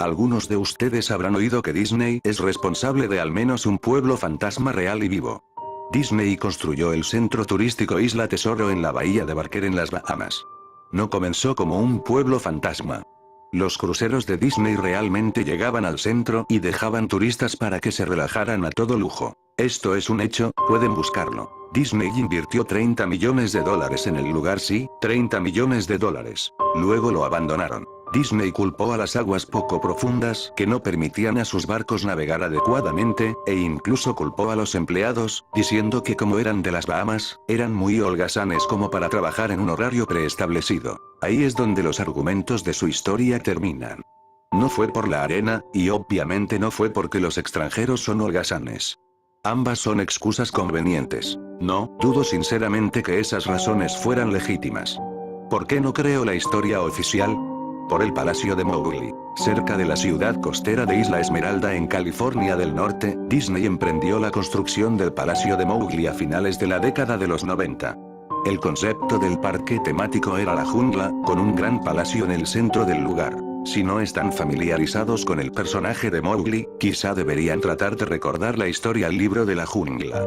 Algunos de ustedes habrán oído que Disney es responsable de al menos un pueblo fantasma real y vivo. Disney construyó el centro turístico Isla Tesoro en la bahía de Barker en las Bahamas. No comenzó como un pueblo fantasma. Los cruceros de Disney realmente llegaban al centro y dejaban turistas para que se relajaran a todo lujo. Esto es un hecho, pueden buscarlo. Disney invirtió $30 millones en el lugar, sí, $30 millones. Luego lo abandonaron. Disney culpó a las aguas poco profundas que no permitían a sus barcos navegar adecuadamente, e incluso culpó a los empleados, diciendo que como eran de las Bahamas, eran muy holgazanes como para trabajar en un horario preestablecido. Ahí es donde los argumentos de su historia terminan. No fue por la arena, y obviamente no fue porque los extranjeros son holgazanes. Ambas son excusas convenientes. No, dudo sinceramente que esas razones fueran legítimas. ¿Por qué no creo la historia oficial? Por el Palacio de Mowgli. Cerca de la ciudad costera de Isla Esmeralda en California del Norte, Disney emprendió la construcción del Palacio de Mowgli a finales de la década de los 90. El concepto del parque temático era la jungla, con un gran palacio en el centro del lugar. Si no están familiarizados con el personaje de Mowgli, quizá deberían tratar de recordar la historia al libro de la jungla.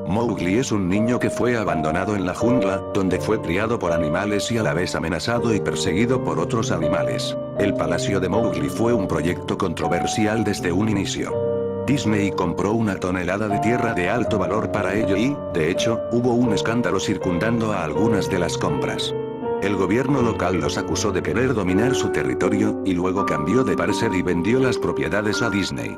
Mowgli es un niño que fue abandonado en la jungla, donde fue criado por animales y a la vez amenazado y perseguido por otros animales. El Palacio de Mowgli fue un proyecto controversial desde un inicio. Disney compró 1 tonelada de tierra de alto valor para ello y, de hecho, hubo un escándalo circundando a algunas de las compras. El gobierno local los acusó de querer dominar su territorio, y luego cambió de parecer y vendió las propiedades a Disney.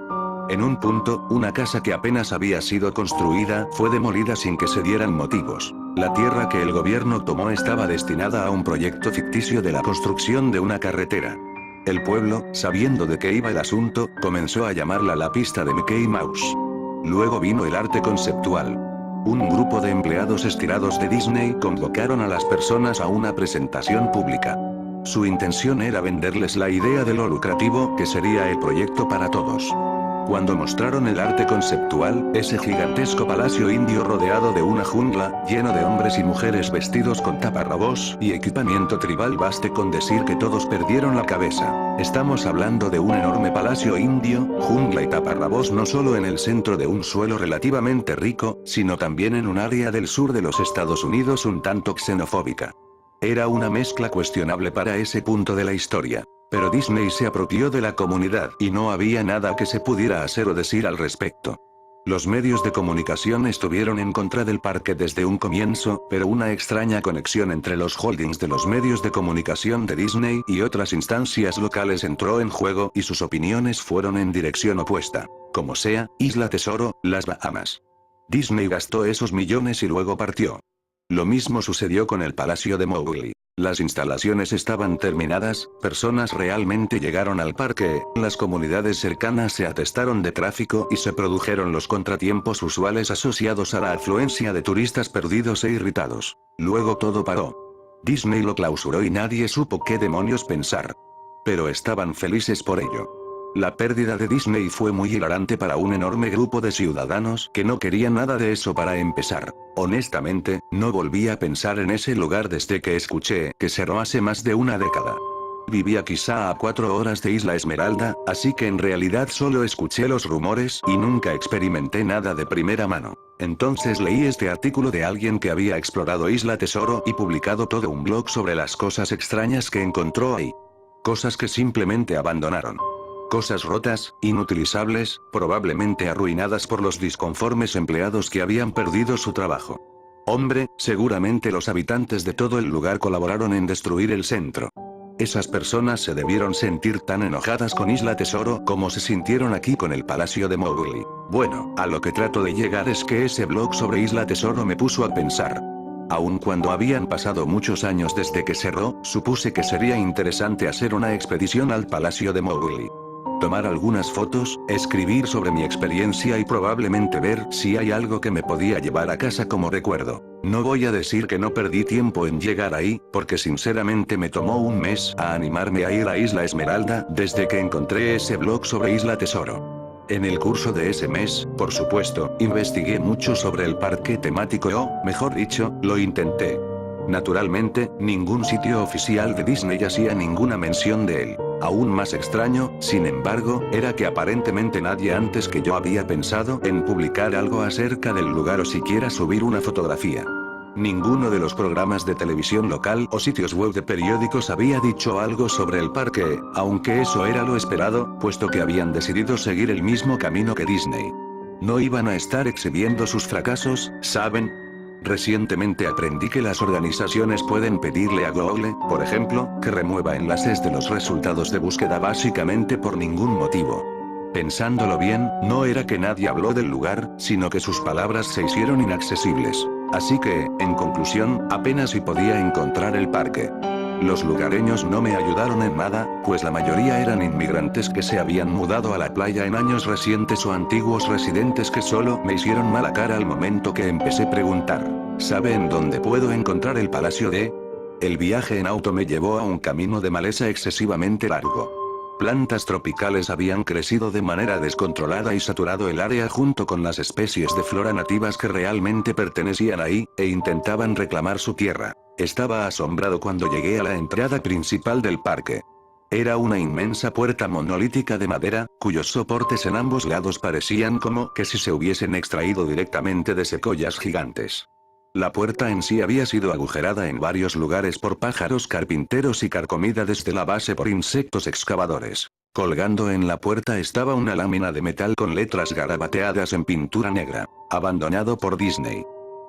En un punto, una casa que apenas había sido construida fue demolida sin que se dieran motivos. La tierra que el gobierno tomó estaba destinada a un proyecto ficticio de la construcción de una carretera. El pueblo, sabiendo de qué iba el asunto, comenzó a llamarla la pista de Mickey Mouse. Luego vino el arte conceptual. Un grupo de empleados estirados de Disney convocaron a las personas a una presentación pública. Su intención era venderles la idea de lo lucrativo que sería el proyecto para todos. Cuando mostraron el arte conceptual, ese gigantesco palacio indio rodeado de una jungla, lleno de hombres y mujeres vestidos con taparrabos y equipamiento tribal, baste con decir que todos perdieron la cabeza. Estamos hablando de un enorme palacio indio, jungla y taparrabos no solo en el centro de un suelo relativamente rico, sino también en un área del sur de los Estados Unidos un tanto xenofóbica. Era una mezcla cuestionable para ese punto de la historia. Pero Disney se apropió de la comunidad y no había nada que se pudiera hacer o decir al respecto. Los medios de comunicación estuvieron en contra del parque desde un comienzo, pero una extraña conexión entre los holdings de los medios de comunicación de Disney y otras instancias locales entró en juego y sus opiniones fueron en dirección opuesta. Como sea, Isla Tesoro, las Bahamas. Disney gastó esos millones y luego partió. Lo mismo sucedió con el Palacio de Mowgli. Las instalaciones estaban terminadas, personas realmente llegaron al parque, las comunidades cercanas se atestaron de tráfico y se produjeron los contratiempos usuales asociados a la afluencia de turistas perdidos e irritados. Luego todo paró. Disney lo clausuró y nadie supo qué demonios pensar. Pero estaban felices por ello. La pérdida de Disney fue muy hilarante para un enorme grupo de ciudadanos que no querían nada de eso para empezar. Honestamente, no volví a pensar en ese lugar desde que escuché que cerró hace más de una década. Vivía quizá a 4 horas de Isla Esmeralda, así que en realidad solo escuché los rumores y nunca experimenté nada de primera mano. Entonces leí este artículo de alguien que había explorado Isla Tesoro y publicado todo un blog sobre las cosas extrañas que encontró ahí. Cosas que simplemente abandonaron. Cosas rotas, inutilizables, probablemente arruinadas por los disconformes empleados que habían perdido su trabajo. Hombre, seguramente los habitantes de todo el lugar colaboraron en destruir el centro. Esas personas se debieron sentir tan enojadas con Isla Tesoro como se sintieron aquí con el Palacio de Mowgli. Bueno, a lo que trato de llegar es que ese blog sobre Isla Tesoro me puso a pensar. Aun cuando habían pasado muchos años desde que cerró, supuse que sería interesante hacer una expedición al Palacio de Mowgli. Tomar algunas fotos, escribir sobre mi experiencia y probablemente ver si hay algo que me podía llevar a casa como recuerdo. No voy a decir que no perdí tiempo en llegar ahí, porque sinceramente me tomó un mes a animarme a ir a Isla Esmeralda desde que encontré ese blog sobre Isla Tesoro. En el curso de ese mes, por supuesto, investigué mucho sobre el parque temático o, mejor dicho, lo intenté. Naturalmente, ningún sitio oficial de Disney hacía ninguna mención de él. Aún más extraño, sin embargo, era que aparentemente nadie antes que yo había pensado en publicar algo acerca del lugar o siquiera subir una fotografía. Ninguno de los programas de televisión local o sitios web de periódicos había dicho algo sobre el parque, aunque eso era lo esperado, puesto que habían decidido seguir el mismo camino que Disney. No iban a estar exhibiendo sus fracasos, ¿saben? Recientemente aprendí que las organizaciones pueden pedirle a Google, por ejemplo, que remueva enlaces de los resultados de búsqueda básicamente por ningún motivo. Pensándolo bien, no era que nadie habló del lugar, sino que sus palabras se hicieron inaccesibles. Así que, en conclusión, apenas si podía encontrar el parque. Los lugareños no me ayudaron en nada, pues la mayoría eran inmigrantes que se habían mudado a la playa en años recientes o antiguos residentes que solo me hicieron mala cara al momento que empecé a preguntar. ¿Sabe en dónde puedo encontrar el Palacio de? El viaje en auto me llevó a un camino de maleza excesivamente largo. Plantas tropicales habían crecido de manera descontrolada y saturado el área junto con las especies de flora nativas que realmente pertenecían ahí, e intentaban reclamar su tierra. Estaba asombrado cuando llegué a la entrada principal del parque. Era una inmensa puerta monolítica de madera, cuyos soportes en ambos lados parecían como que si se hubiesen extraído directamente de secoyas gigantes. La puerta en sí había sido agujerada en varios lugares por pájaros carpinteros y carcomida desde la base por insectos excavadores. Colgando en la puerta estaba una lámina de metal con letras garabateadas en pintura negra. Abandonado por Disney.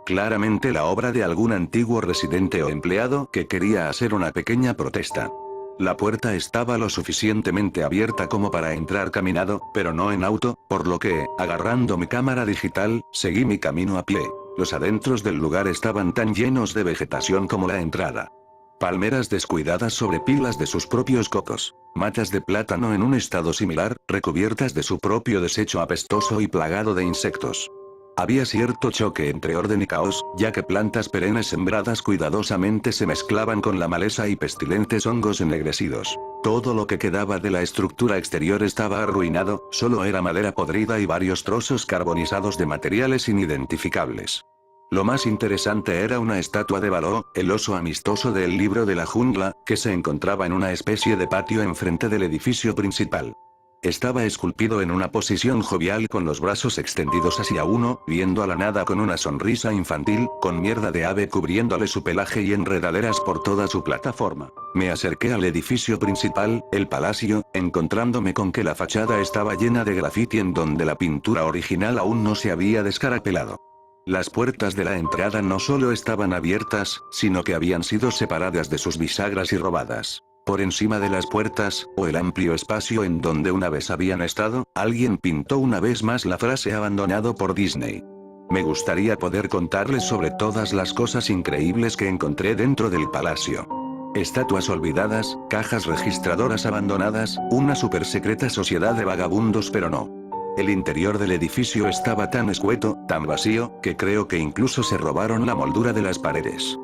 Claramente la obra de algún antiguo residente o empleado que quería hacer una pequeña protesta. La puerta estaba lo suficientemente abierta como para entrar caminado, pero no en auto, por lo que, agarrando mi cámara digital, seguí mi camino a pie. Los adentros del lugar estaban tan llenos de vegetación como la entrada. Palmeras descuidadas sobre pilas de sus propios cocos. Matas de plátano en un estado similar, recubiertas de su propio desecho apestoso y plagado de insectos. Había cierto choque entre orden y caos, ya que plantas perennes sembradas cuidadosamente se mezclaban con la maleza y pestilentes hongos ennegrecidos. Todo lo que quedaba de la estructura exterior estaba arruinado, solo era madera podrida y varios trozos carbonizados de materiales inidentificables. Lo más interesante era una estatua de Baloo, el oso amistoso del libro de la jungla, que se encontraba en una especie de patio enfrente del edificio principal. Estaba esculpido en una posición jovial con los brazos extendidos hacia uno, viendo a la nada con una sonrisa infantil, con mierda de ave cubriéndole su pelaje y enredaderas por toda su plataforma. Me acerqué al edificio principal, el palacio, encontrándome con que la fachada estaba llena de grafiti en donde la pintura original aún no se había descarapelado. Las puertas de la entrada no solo estaban abiertas, sino que habían sido separadas de sus bisagras y robadas. Por encima de las puertas, o el amplio espacio en donde una vez habían estado, alguien pintó una vez más la frase abandonado por Disney. Me gustaría poder contarles sobre todas las cosas increíbles que encontré dentro del palacio. Estatuas olvidadas, cajas registradoras abandonadas, una super secreta sociedad de vagabundos, pero no. El interior del edificio estaba tan escueto, tan vacío, que creo que incluso se robaron la moldura de las paredes.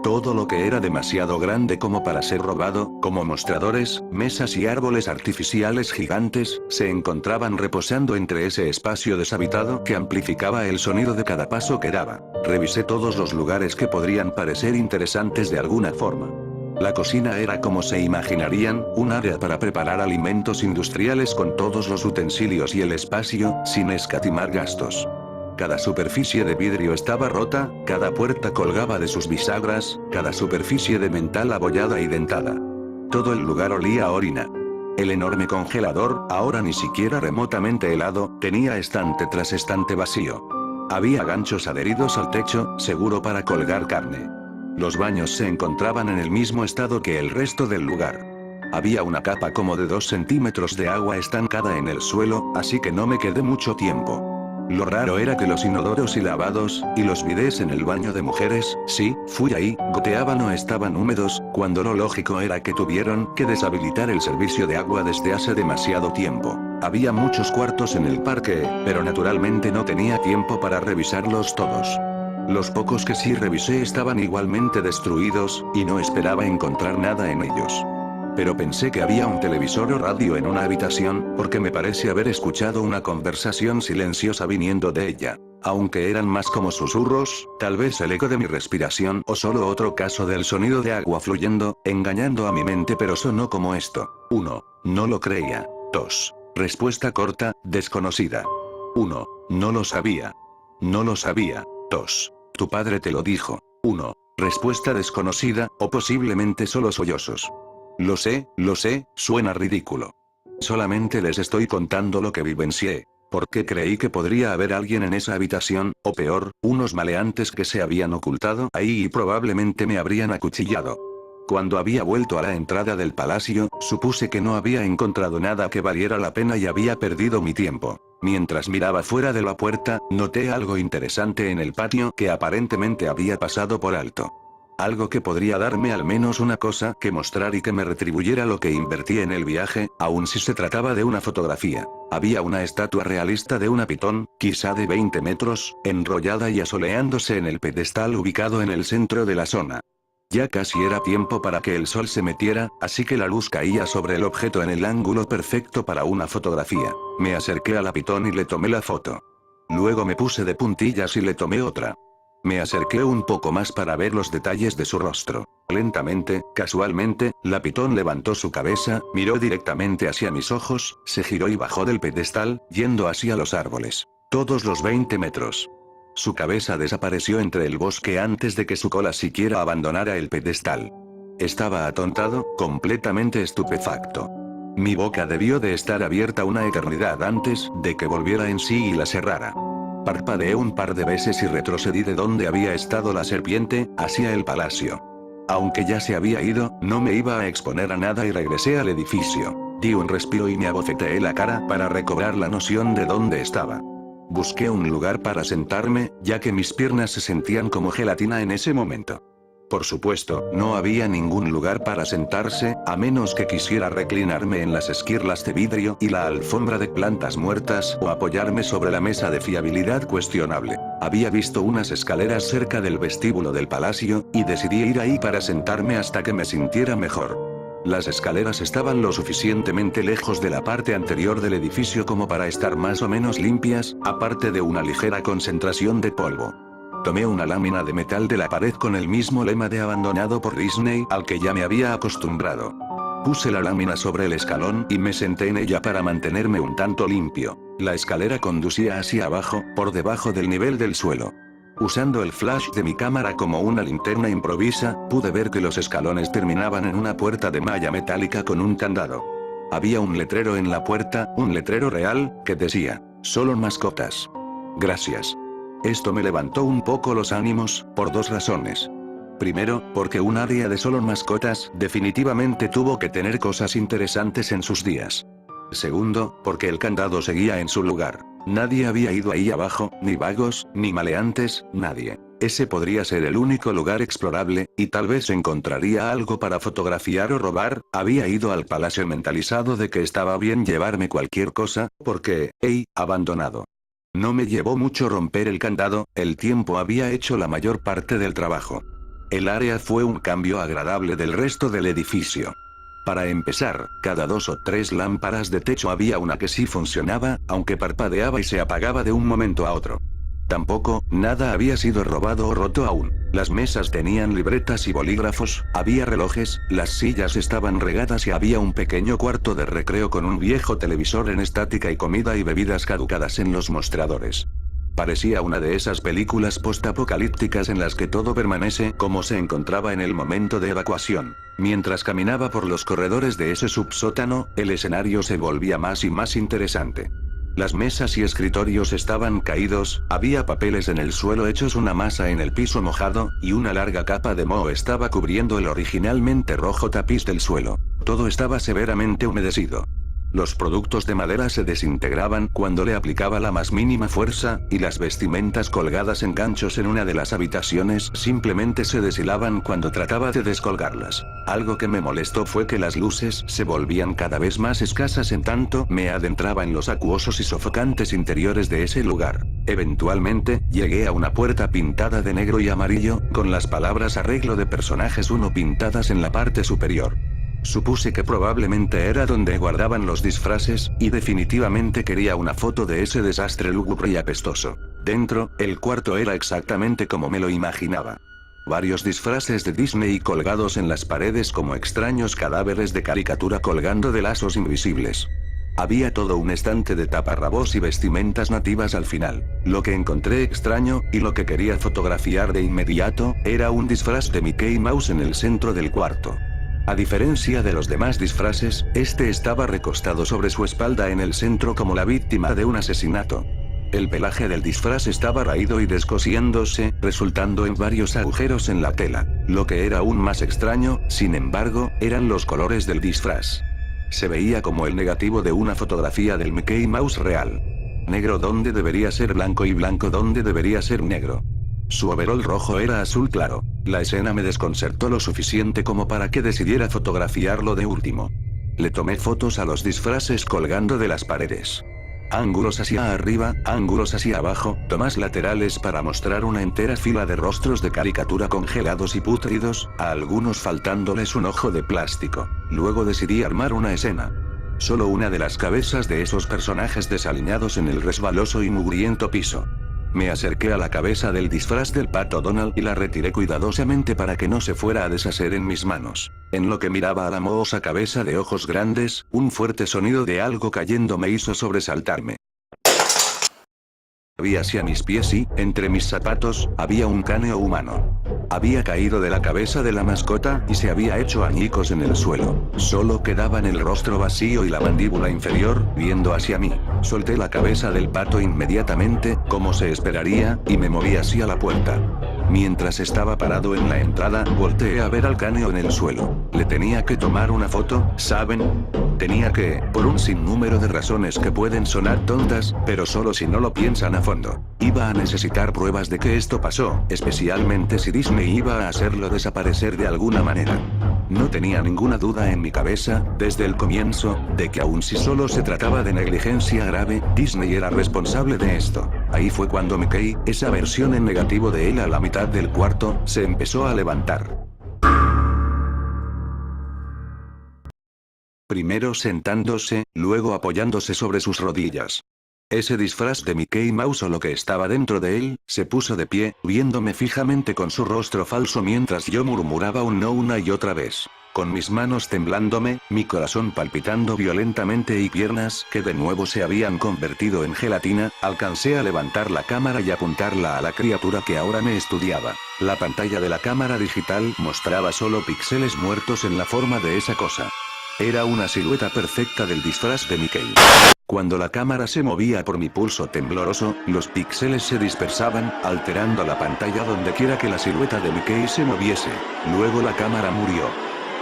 Todo lo que era demasiado grande como para ser robado, como mostradores, mesas y árboles artificiales gigantes, se encontraban reposando entre ese espacio deshabitado que amplificaba el sonido de cada paso que daba. Revisé todos los lugares que podrían parecer interesantes de alguna forma. La cocina era como se imaginarían, un área para preparar alimentos industriales con todos los utensilios y el espacio, sin escatimar gastos. Cada superficie de vidrio estaba rota, cada puerta colgaba de sus bisagras, cada superficie de metal abollada y dentada. Todo el lugar olía a orina. El enorme congelador, ahora ni siquiera remotamente helado, tenía estante tras estante vacío. Había ganchos adheridos al techo, seguro para colgar carne. Los baños se encontraban en el mismo estado que el resto del lugar. Había una capa como de 2 centímetros de agua estancada en el suelo, así que no me quedé mucho tiempo. Lo raro era que los inodoros y lavados, y los bidés en el baño de mujeres, sí, fui ahí, goteaban o estaban húmedos, cuando lo lógico era que tuvieron que deshabilitar el servicio de agua desde hace demasiado tiempo. Había muchos cuartos en el parque, pero naturalmente no tenía tiempo para revisarlos todos. Los pocos que sí revisé estaban igualmente destruidos, y no esperaba encontrar nada en ellos. Pero pensé que había un televisor o radio en una habitación, porque me parece haber escuchado una conversación silenciosa viniendo de ella. Aunque eran más como susurros, tal vez el eco de mi respiración o solo otro caso del sonido de agua fluyendo, engañando a mi mente, pero sonó como esto. 1. No lo creía. 2. Respuesta corta, desconocida. 1. No lo sabía. No lo sabía. 2. Tu padre te lo dijo. 1. Respuesta desconocida, o posiblemente solo sollozos. Lo sé, suena ridículo. Solamente les estoy contando lo que vivencié. Porque creí que podría haber alguien en esa habitación, o peor, unos maleantes que se habían ocultado ahí y probablemente me habrían acuchillado. Cuando había vuelto a la entrada del palacio, supuse que no había encontrado nada que valiera la pena y había perdido mi tiempo. Mientras miraba fuera de la puerta, noté algo interesante en el patio que aparentemente había pasado por alto. Algo que podría darme al menos una cosa que mostrar y que me retribuyera lo que invertí en el viaje, aun si se trataba de una fotografía. Había una estatua realista de una pitón, quizá de 20 metros, enrollada y asoleándose en el pedestal ubicado en el centro de la zona. Ya casi era tiempo para que el sol se metiera, así que la luz caía sobre el objeto en el ángulo perfecto para una fotografía. Me acerqué a la pitón y le tomé la foto. Luego me puse de puntillas y le tomé otra. Me acerqué un poco más para ver los detalles de su rostro. Lentamente, casualmente, la pitón levantó su cabeza, miró directamente hacia mis ojos, se giró y bajó del pedestal, yendo hacia los árboles. Todos los 20 metros. Su cabeza desapareció entre el bosque antes de que su cola siquiera abandonara el pedestal. Estaba atontado, completamente estupefacto. Mi boca debió de estar abierta una eternidad antes de que volviera en sí y la cerrara. Parpadeé un par de veces y retrocedí de donde había estado la serpiente, hacia el palacio. Aunque ya se había ido, no me iba a exponer a nada y regresé al edificio. Di un respiro y me abofeteé la cara para recobrar la noción de dónde estaba. Busqué un lugar para sentarme, ya que mis piernas se sentían como gelatina en ese momento. Por supuesto, no había ningún lugar para sentarse, a menos que quisiera reclinarme en las esquirlas de vidrio y la alfombra de plantas muertas o apoyarme sobre la mesa de fiabilidad cuestionable. Había visto unas escaleras cerca del vestíbulo del palacio, y decidí ir ahí para sentarme hasta que me sintiera mejor. Las escaleras estaban lo suficientemente lejos de la parte anterior del edificio como para estar más o menos limpias, aparte de una ligera concentración de polvo. Tomé una lámina de metal de la pared con el mismo lema de abandonado por Disney al que ya me había acostumbrado. Puse la lámina sobre el escalón y me senté en ella para mantenerme un tanto limpio. La escalera conducía hacia abajo, por debajo del nivel del suelo. Usando el flash de mi cámara como una linterna improvisa, pude ver que los escalones terminaban en una puerta de malla metálica con un candado. Había un letrero en la puerta, un letrero real, que decía, "Solo mascotas". Gracias. Esto me levantó un poco los ánimos, por dos razones. Primero, porque un área de solo mascotas definitivamente tuvo que tener cosas interesantes en sus días. Segundo, porque el candado seguía en su lugar. Nadie había ido ahí abajo, ni vagos, ni maleantes, nadie. Ese podría ser el único lugar explorable, y tal vez encontraría algo para fotografiar o robar. Había ido al palacio mentalizado de que estaba bien llevarme cualquier cosa, porque, abandonado. No me llevó mucho romper el candado, el tiempo había hecho la mayor parte del trabajo. El área fue un cambio agradable del resto del edificio. Para empezar, cada 2 o 3 lámparas de techo había una que sí funcionaba, aunque parpadeaba y se apagaba de un momento a otro. Tampoco, nada había sido robado o roto aún. Las mesas tenían libretas y bolígrafos, había relojes, las sillas estaban regadas y había un pequeño cuarto de recreo con un viejo televisor en estática y comida y bebidas caducadas en los mostradores. Parecía una de esas películas postapocalípticas en las que todo permanece como se encontraba en el momento de evacuación. Mientras caminaba por los corredores de ese subsótano, el escenario se volvía más y más interesante. Las mesas y escritorios estaban caídos, había papeles en el suelo hechos una masa en el piso mojado, y una larga capa de moho estaba cubriendo el originalmente rojo tapiz del suelo. Todo estaba severamente humedecido. Los productos de madera se desintegraban cuando le aplicaba la más mínima fuerza, y las vestimentas colgadas en ganchos en una de las habitaciones simplemente se deshilaban cuando trataba de descolgarlas. Algo que me molestó fue que las luces se volvían cada vez más escasas en tanto me adentraba en los acuosos y sofocantes interiores de ese lugar. Eventualmente, llegué a una puerta pintada de negro y amarillo, con las palabras "Arreglo de personajes 1" pintadas en la parte superior. Supuse que probablemente era donde guardaban los disfraces, y definitivamente quería una foto de ese desastre lúgubre y apestoso. Dentro, el cuarto era exactamente como me lo imaginaba. Varios disfraces de Disney colgados en las paredes como extraños cadáveres de caricatura colgando de lazos invisibles. Había todo un estante de taparrabos y vestimentas nativas al final. Lo que encontré extraño, y lo que quería fotografiar de inmediato, era un disfraz de Mickey Mouse en el centro del cuarto. A diferencia de los demás disfraces, este estaba recostado sobre su espalda en el centro como la víctima de un asesinato. El pelaje del disfraz estaba raído y descosiéndose, resultando en varios agujeros en la tela. Lo que era aún más extraño, sin embargo, eran los colores del disfraz. Se veía como el negativo de una fotografía del Mickey Mouse real. Negro donde debería ser blanco y blanco donde debería ser negro. Su overol rojo era azul claro. La escena me desconcertó lo suficiente como para que decidiera fotografiarlo de último. Le tomé fotos a los disfraces colgando de las paredes. Ángulos hacia arriba, ángulos hacia abajo, tomas laterales para mostrar una entera fila de rostros de caricatura congelados y pútridos, a algunos faltándoles un ojo de plástico. Luego decidí armar una escena. Solo una de las cabezas de esos personajes desaliñados en el resbaloso y mugriento piso. Me acerqué a la cabeza del disfraz del Pato Donald y la retiré cuidadosamente para que no se fuera a deshacer en mis manos. En lo que miraba a la mohosa cabeza de ojos grandes, un fuerte sonido de algo cayendo me hizo sobresaltarme. Vi hacia mis pies y, entre mis zapatos, había un cráneo humano. Había caído de la cabeza de la mascota y se había hecho añicos en el suelo. Solo quedaban el rostro vacío y la mandíbula inferior, viendo hacia mí. Solté la cabeza del pato inmediatamente, como se esperaría, y me moví hacia la puerta. Mientras estaba parado en la entrada, volteé a ver al cráneo en el suelo. Le tenía que tomar una foto, ¿saben? Tenía que, por un sinnúmero de razones que pueden sonar tontas, pero solo si no lo piensan a fondo. Iba a necesitar pruebas de que esto pasó, especialmente si Disney iba a hacerlo desaparecer de alguna manera. No tenía ninguna duda en mi cabeza, desde el comienzo, de que aun si solo se trataba de negligencia grave, Disney era responsable de esto. Ahí fue cuando Mickey, esa versión en negativo de él a la mitad del cuarto, se empezó a levantar. Primero sentándose, luego apoyándose sobre sus rodillas. Ese disfraz de Mickey Mouse o lo que estaba dentro de él, se puso de pie, viéndome fijamente con su rostro falso mientras yo murmuraba un no una y otra vez. Con mis manos temblándome, mi corazón palpitando violentamente y piernas que de nuevo se habían convertido en gelatina, alcancé a levantar la cámara y apuntarla a la criatura que ahora me estudiaba. La pantalla de la cámara digital mostraba solo píxeles muertos en la forma de esa cosa. Era una silueta perfecta del disfraz de Mickey. Cuando la cámara se movía por mi pulso tembloroso, los píxeles se dispersaban, alterando la pantalla dondequiera que la silueta de Mickey se moviese. Luego la cámara murió.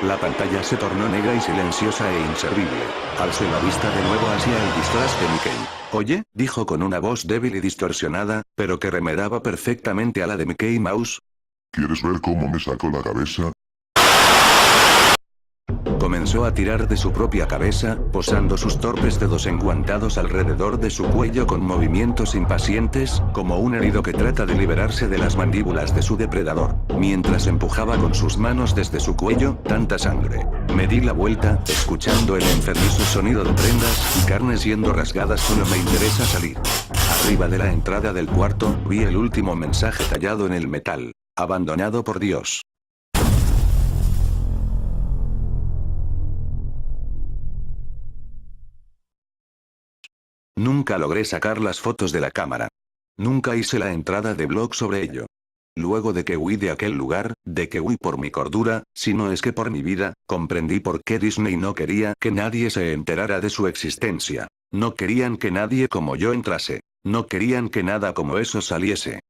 La pantalla se tornó negra y silenciosa e inservible. Alcé la vista de nuevo hacia el disfraz de Mickey. «Oye», dijo con una voz débil y distorsionada, pero que remedaba perfectamente a la de Mickey Mouse. ¿Quieres ver cómo me saco la cabeza? Comenzó a tirar de su propia cabeza, posando sus torpes dedos enguantados alrededor de su cuello con movimientos impacientes, como un herido que trata de liberarse de las mandíbulas de su depredador. Mientras empujaba con sus manos desde su cuello, tanta sangre. Me di la vuelta, escuchando el enfermizo sonido de prendas y carnes siendo rasgadas. Solo me interesa salir. Arriba de la entrada del cuarto, vi el último mensaje tallado en el metal. Abandonado por Dios. Nunca logré sacar las fotos de la cámara. Nunca hice la entrada de blog sobre ello. Luego de que huí de aquel lugar, de que huí por mi cordura, si no es que por mi vida, comprendí por qué Disney no quería que nadie se enterara de su existencia. No querían que nadie como yo entrase. No querían que nada como eso saliese.